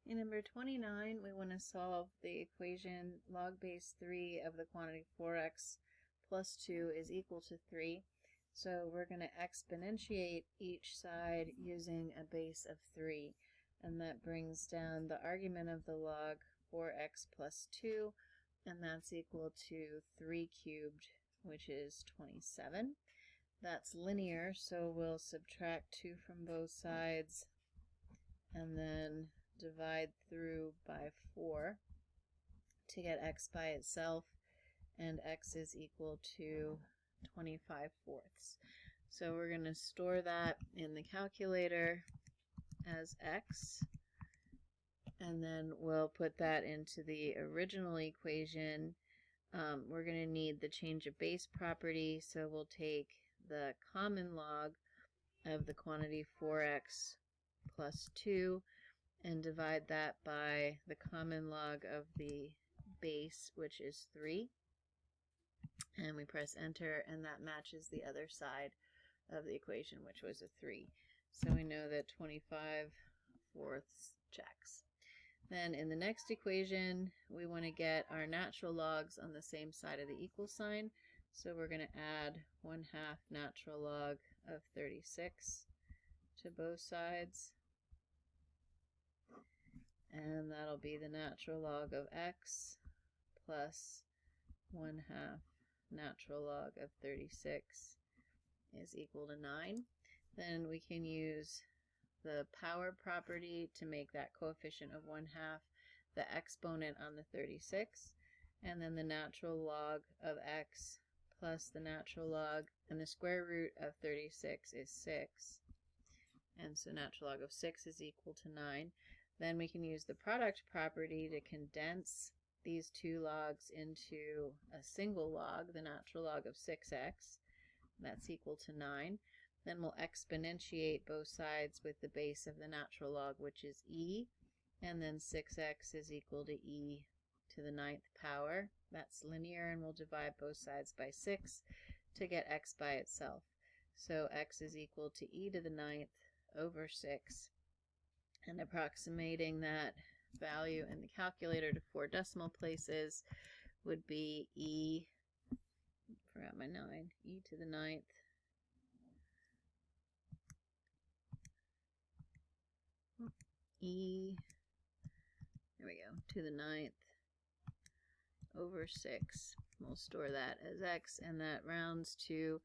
In number 29, we want to solve the equation log base 3 of the quantity 4x plus 2 is equal to 3. So we're going to exponentiate each side using a base of 3. And that brings down the argument of the log 4x plus 2, and that's equal to 3 cubed, which is 27. That's linear, so we'll subtract 2 from both sides and then divide through by 4 to get x by itself, and x is equal to 25/4. So we're going to store that in the calculator as x, and then we'll put that into the original equation. We're going to need the change of base property, so we'll take the common log of the quantity 4x plus 2 and divide that by the common log of the base, which is 3. And we press enter, and that matches the other side of the equation, which was a 3. So we know that 25/4 checks. Then in the next equation, we want to get our natural logs on the same side of the equal sign. So we're going to add 1/2 natural log of 36 to both sides. And that'll be the natural log of x plus 1/2 natural log of 36 is equal to 9. Then we can use the power property to make that coefficient of 1/2 the exponent on the 36, and then the natural log of x plus the natural log, and the square root of 36 is 6, and so natural log of 6 is equal to 9. Then we can use the product property to condense these two logs into a single log, the natural log of 6x. That's equal to 9. Then we'll exponentiate both sides with the base of the natural log, which is e, and then 6x is equal to e to the 9th power. That's linear, and we'll divide both sides by 6 to get x by itself. So x is equal to e to the 9th over 6. And approximating that value in the calculator to 4 decimal places would be e, forgot my 9, e to the 9th e, there we go, to the 9th over 6. We'll store that as x, and that rounds to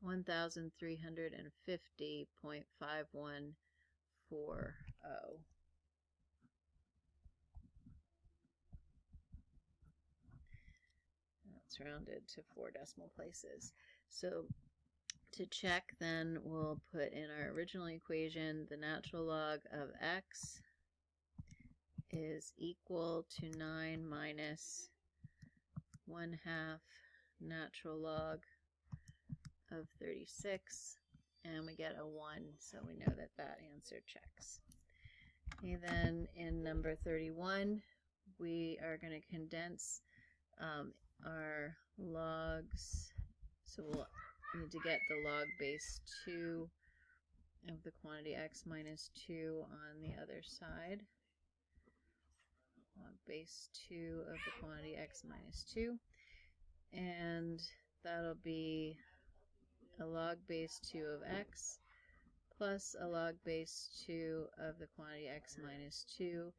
1350.5140. That's rounded to 4 decimal places. So to check, then we'll put in our original equation the natural log of x is equal to 9 minus 1/2 natural log of 36, and we get a 1, so we know that that answer checks. Okay, then in number 31, we are going to condense our logs, so we'll need to get the log base 2 of the quantity x minus 2 on the other side. Log base 2 of the quantity x minus 2, and that'll be a log base 2 of x plus a log base 2 of the quantity x minus 2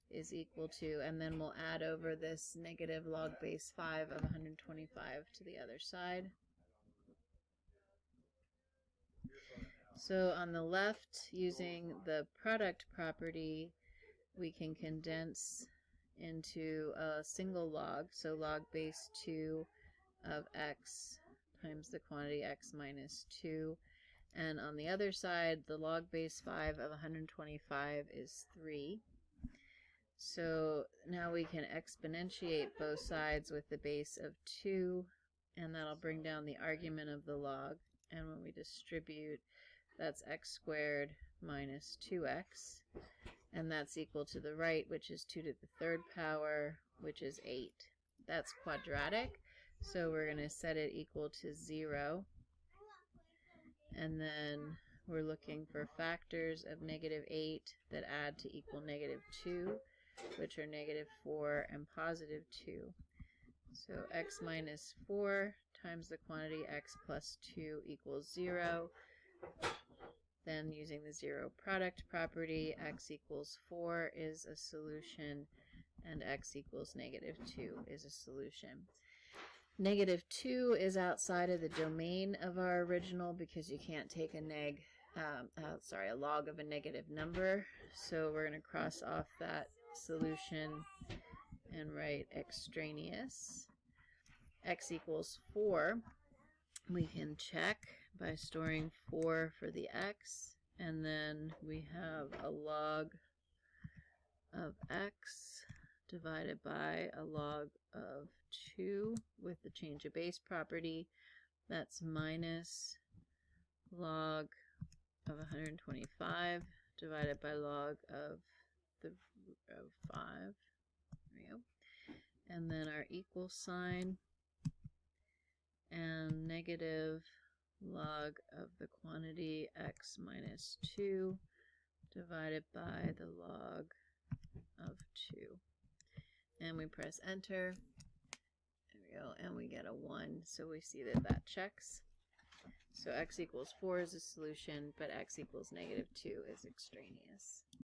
is equal to, and then we'll add over this negative log base 5 of 125 to the other side. So on the left, using the product property, we can condense into a single log, so log base 2 of x times the quantity x minus 2, and on the other side, the log base 5 of 125 is 3. So now we can exponentiate both sides with the base of 2, and that'll bring down the argument of the log, and when we distribute, that's x squared minus 2x, and that's equal to the right, which is 2 to the 3rd power, which is 8. That's quadratic, so we're going to set it equal to 0, and then we're looking for factors of -8 that add to equal -2, which are -4 and +2. So x minus 4 times the quantity x plus 2 equals 0. Then using the zero product property, x equals 4 is a solution, and x equals -2 is a solution. -2 is outside of the domain of our original because you can't take a log of a negative number. So we're going to cross off that solution and write extraneous. X equals 4. We can check by storing 4 for the x, and then we have a log of x divided by a log of 2 with the change of base property. That's minus log of 125 divided by log of 5. There we go. And then our equal sign, and negative log of the quantity x minus 2 divided by the log of 2. And we press enter. There we go, and we get a 1, so we see that that checks. So x equals 4 is a solution, but x equals -2 is extraneous.